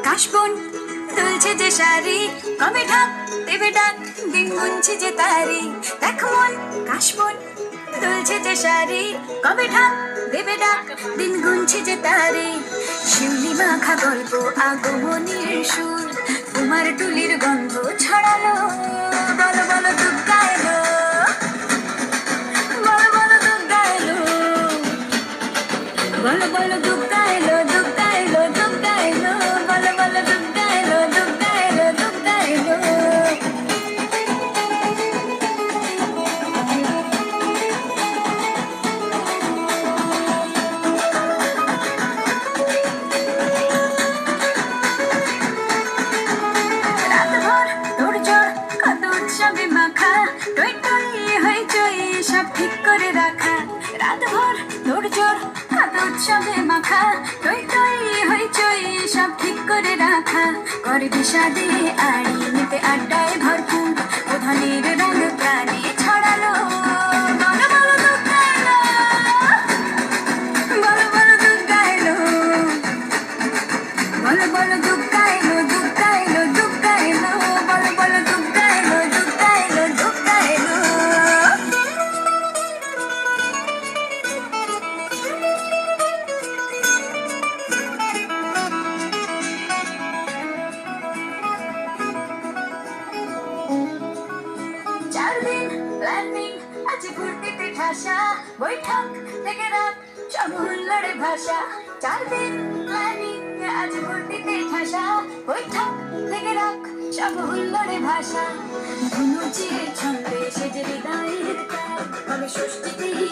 কাশবন দুলছে যে শাড়ি, কবে ঢাক দেবে ডাক, দিন গুনছে যে তারি। দেখ মন কাশবন দুলছে যে শাড়ি, কবে ঢাক দেবে ডাক, দিন গুনছে যে তারি। শিউলি মাখা গল্প আগমনীর সুর, তোমার টুলির গন্ধ ছড়ালো। বলো বলো দুর্গা এলো, বলো বলো দুর্গা এলো, বলো বলো দুর্গা এলো, দুর্গা এলো, দুর্গা এলো, বলো বলো দুর্গা এলো, দুর্গা এলো, দুর্গা এলো। রাতভর তোড়জোড় কত উৎসবে মাখা, টই টই হইচই সব ঠিক করে রাখা। রাতভর তোড়জোড় কত উৎসবে মাখা, টই টই হইচই সব ঠিক করে রাখা। করে বিষাদে আড়ি নিতে আড্ডায় ভরপুর, প্রধানের রঙ প্রাণে ছড়ালো। বলো বলো দুর্গা এলো, বলো বলো দুর্গা এলো, বলো বলো দুর্গা এলো, দুর্গা এলো, দুর্গা এলো, বলো বলো দুর্গা এলো, দুর্গা এলো, দুর্গা এলো। চার দিন প্ল্যানিং আজ ফুর্তিতে ঠাসা, বৈঠক থেকে রাত সব হুল্লোড়ে ভাষা। 4 দিন প্ল্যানিং আজ ফুর্তিতে ঠাসা, বৈঠক থেকে রাত সব হুল্লোড়ে ভাষা। ধনুচির ছন্দে সেজে বিদায়ের কাল, তবে ষষ্ঠীতেই